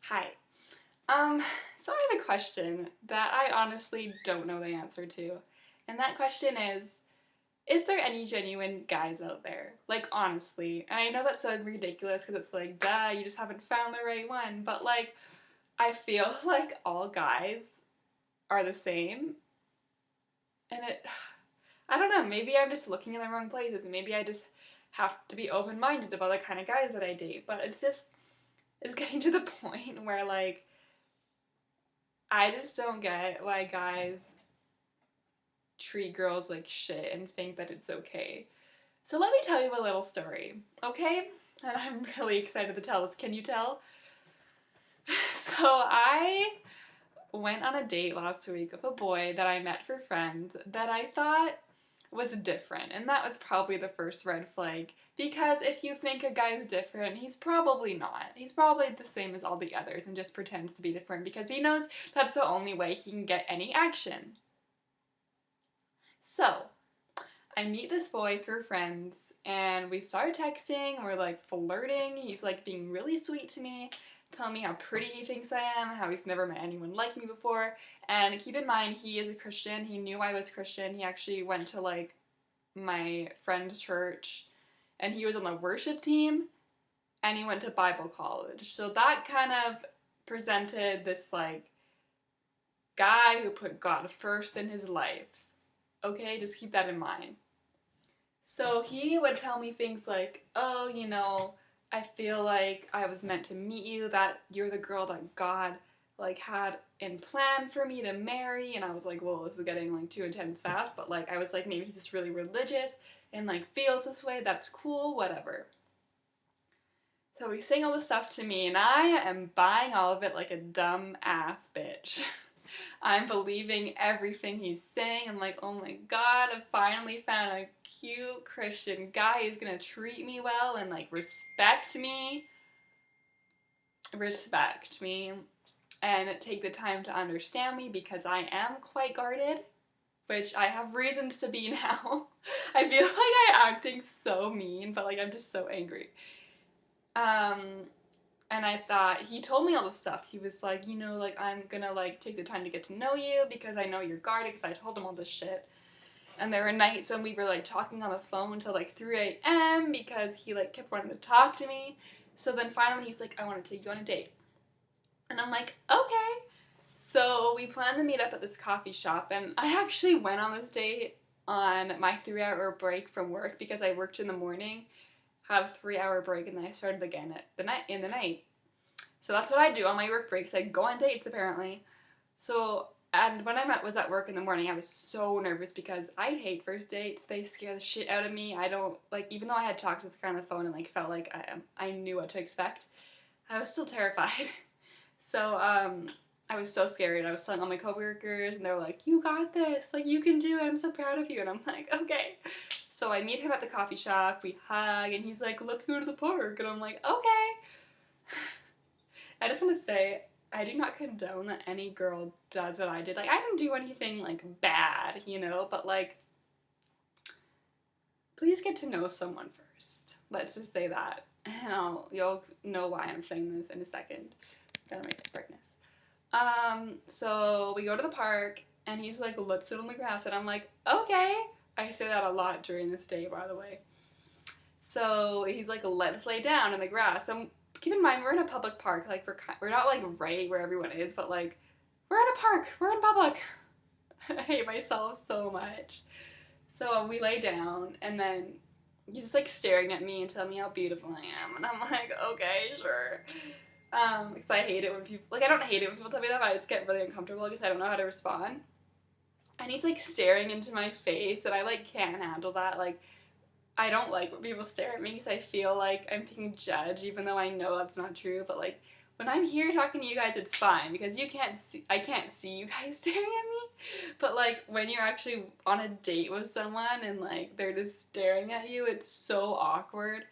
Hi. So I have a question that I honestly don't know the answer to. And that question is there any genuine guys out there? Like, honestly. And I know that's so ridiculous because it's like, duh, you just haven't found the right one. But, like, I feel like all guys are the same. And I don't know, maybe I'm just looking in the wrong places. And maybe I just have to be open minded about the kind of guys that I date. But it's getting to the point where, like, I just don't get why guys treat girls like shit and think that it's okay. So let me tell you a little story, okay? And I'm really excited to tell this. Can you tell? So I went on a date last week with a boy that I met for friends that I thought was different. And that was probably the first red flag. Because if you think a guy's different, he's probably not. He's probably the same as all the others and just pretends to be different because he knows that's the only way he can get any action. So, I meet this boy through friends and we start texting, we're like flirting, he's like being really sweet to me, telling me how pretty he thinks I am, how he's never met anyone like me before, and keep in mind he is a Christian, he knew I was Christian, he actually went to like my friend's church, and he was on the worship team, and he went to Bible college, so that kind of presented this like guy who put God first in his life. Okay, just keep that in mind. So he would tell me things like, oh, I feel like I was meant to meet you, that you're the girl that God like had in plan for me to marry. And I was like, well, this is getting like too intense fast, but like I was like, maybe he's just really religious and like feels this way, that's cool, whatever. So he's saying all this stuff to me and I am buying all of it like a dumb ass bitch. I'm believing everything he's saying. I'm like, oh my god, I finally found a cute Christian guy who's gonna treat me well and like respect me, and take the time to understand me because I am quite guarded, which I have reasons to be now. I feel like I'm acting so mean, but like I'm just so angry. And I thought, he told me all this stuff. He was like, like, I'm gonna, like, take the time to get to know you because I know you're guarded, because I told him all this shit. And there were nights when we were, like, talking on the phone until, like, 3 a.m. because he, like, kept wanting to talk to me. So then finally he's like, I want to take you on a date. And I'm like, okay. So we planned to meet up at this coffee shop, and I actually went on this date on my 3-hour break from work because I worked in the morning, had a 3-hour break, and then I started again in the night. So that's what I do on my work breaks. I go on dates apparently. So, and when I was at work in the morning, I was so nervous because I hate first dates. They scare the shit out of me. I don't like, even though I had talked to this guy on the phone and like felt like I knew what to expect, I was still terrified. So I was so scared. I was telling all my coworkers, and they were like, "You got this. Like you can do it. I'm so proud of you." And I'm like, "Okay." So I meet him at the coffee shop. We hug, and he's like, "Let's go to the park." And I'm like, "Okay." I just want to say, I do not condone that any girl does what I did. Like, I didn't do anything, like, bad, but, like, please get to know someone first. Let's just say that. And you'll know why I'm saying this in a second. Gotta make this brightness. So we go to the park, and he's like, let's sit on the grass, and I'm like, okay. I say that a lot during this day, by the way. So he's like, let's lay down in the grass. Keep in mind, we're in a public park. Like, we're not, like, right where everyone is, but, like, we're in a park. We're in public. I hate myself so much. So we lay down, and then he's just, like, staring at me and telling me how beautiful I am. And I'm like, okay, sure. Because I hate it when people, like, I don't hate it when people tell me that, but I just get really uncomfortable because I don't know how to respond. And he's, like, staring into my face, and I, like, can't handle that. Like, I don't like when people stare at me because I feel like I'm being judged, even though I know that's not true. But like when I'm here talking to you guys, it's fine because I can't see you guys staring at me. But like when you're actually on a date with someone and like they're just staring at you, it's so awkward.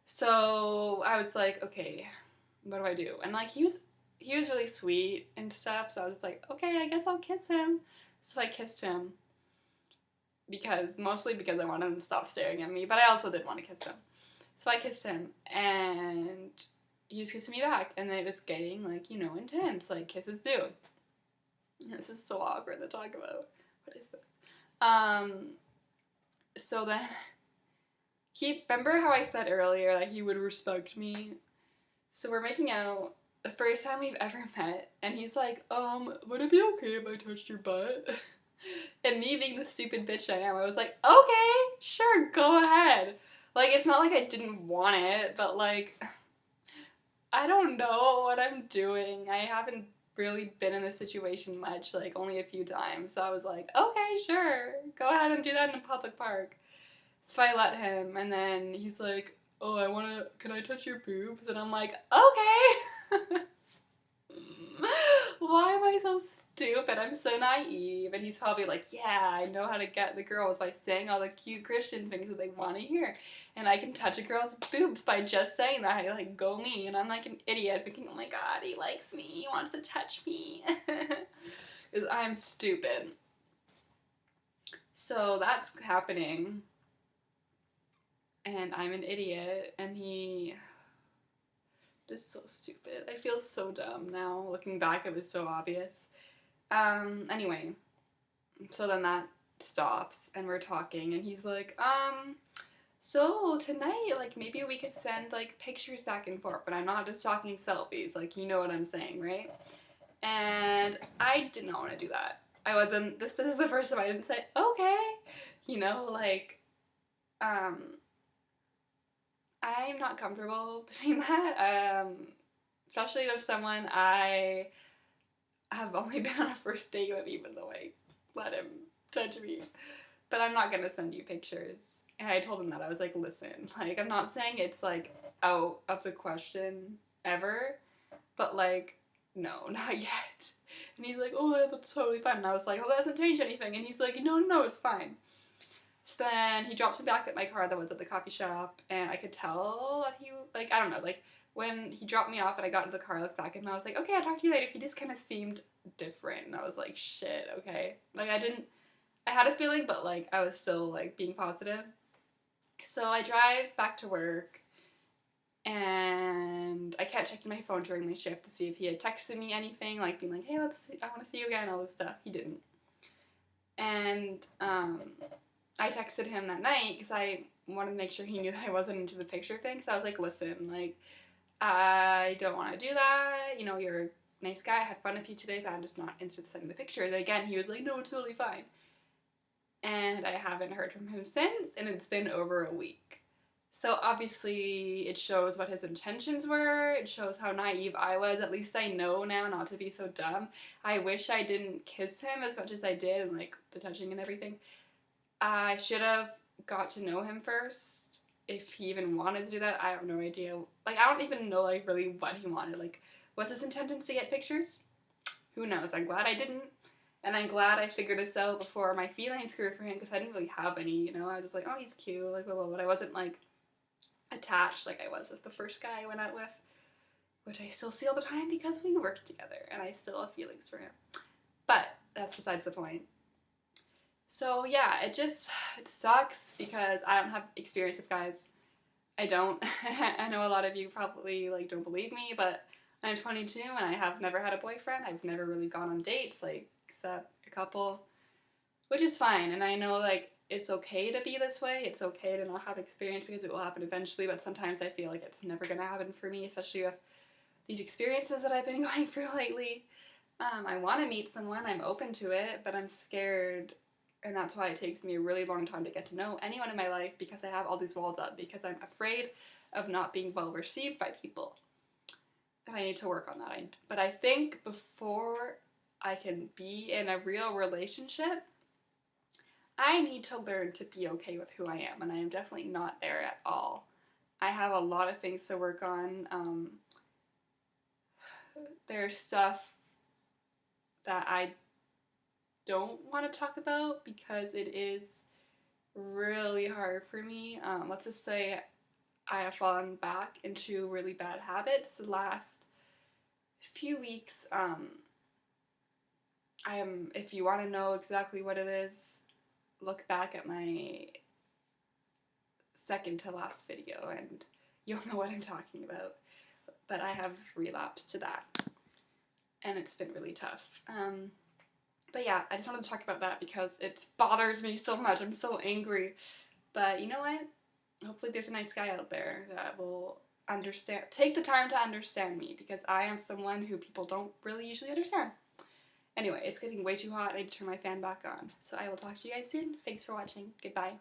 So I was like, okay, what do I do? And like he was really sweet and stuff. So I was like, okay, I guess I'll kiss him. So I kissed him. Mostly because I wanted him to stop staring at me, but I also did want to kiss him. So I kissed him, and he was kissing me back, and then it was getting, like, you know, intense, like kisses do. This is so awkward to talk about. What is this? So then, remember how I said earlier, like, he would respect me? So we're making out the first time we've ever met, and he's like, would it be okay if I touched your butt? And me being the stupid bitch I am, I was like, okay, sure, go ahead. Like, it's not like I didn't want it, but like, I don't know what I'm doing. I haven't really been in this situation much, like only a few times. So I was like, okay, sure, go ahead and do that in a public park. So I let him, and then he's like, oh, can I touch your boobs? And I'm like, okay. Why am I so stupid? I'm so naive. And he's probably like, yeah, I know how to get the girls by saying all the cute Christian things that they want to hear. And I can touch a girl's boobs by just saying that. I like go me. And I'm like an idiot thinking, oh my god, he likes me. He wants to touch me. Because I'm stupid. So that's happening. And I'm an idiot. And he... just so stupid. I feel so dumb now. Looking back, it was so obvious. Anyway, so then that stops, and we're talking, and he's like, so tonight, like, maybe we could send, like, pictures back and forth, but I'm not just talking selfies, like, you know what I'm saying, right? And I did not want to do that. This is the first time I didn't say, okay, you know, like, I'm not comfortable doing that, especially with someone I have only been on a first date with, even though I let him touch me. But I'm not gonna send you pictures. And I told him that. I was like, listen, like, I'm not saying it's, like, out of the question ever, but, like, no, not yet. And he's like, oh, that's totally fine. And I was like, oh, that doesn't change anything. And he's like, no, it's fine. So then he drops me back at my car that was at the coffee shop, and I could tell that he, like, I don't know, like, when he dropped me off and I got into the car, I looked back and I was like, okay, I'll talk to you later. He just kind of seemed different, and I was like, shit, okay. Like, I had a feeling, but, like, I was still, like, being positive. So I drive back to work, and I kept checking my phone during my shift to see if he had texted me anything, like, being like, hey, I want to see you again, all this stuff. He didn't. And, I texted him that night because I wanted to make sure he knew that I wasn't into the picture thing. So I was like, listen, like, I don't want to do that. You know, you're a nice guy. I had fun with you today, but I'm just not into sending the pictures. And again, he was like, no, it's totally fine. And I haven't heard from him since, and it's been over a week. So obviously it shows what his intentions were. It shows how naive I was. At least I know now not to be so dumb. I wish I didn't kiss him as much as I did, and, like, the touching and everything. I should have got to know him first. If he even wanted to do that, I have no idea. Like, I don't even know, like, really what he wanted. Like, was his intention to get pictures? Who knows? I'm glad I didn't. And I'm glad I figured this out before my feelings grew for him, because I didn't really have any, you know? I was just like, oh, he's cute, like, blah, blah, but I wasn't, like, attached like I was with the first guy I went out with, which I still see all the time because we work together, and I still have feelings for him. But that's besides the point. So yeah, it sucks because I don't have experience with guys. I don't. I know a lot of you probably, like, don't believe me, but I'm 22 and I have never had a boyfriend. I've never really gone on dates, like, except a couple, which is fine. And I know, like, it's okay to be this way. It's okay to not have experience because it will happen eventually, but sometimes I feel like it's never gonna happen for me, especially with these experiences that I've been going through lately. I want to meet someone. I'm open to it, but I'm scared. And that's why it takes me a really long time to get to know anyone in my life, because I have all these walls up, because I'm afraid of not being well received by people. And I need to work on that. But I think before I can be in a real relationship, I need to learn to be okay with who I am. And I am definitely not there at all. I have a lot of things to work on. There's stuff that I don't want to talk about because it is really hard for me. Let's just say I have fallen back into really bad habits the last few weeks. If you want to know exactly what it is, look back at my second to last video and you'll know what I'm talking about. but I have relapsed to that, and it's been really tough. But yeah, I just wanted to talk about that because it bothers me so much. I'm so angry. But you know what? Hopefully there's a nice guy out there that will take the time to understand me, because I am someone who people don't really usually understand. Anyway, it's getting way too hot. I need to turn my fan back on. So I will talk to you guys soon. Thanks for watching. Goodbye.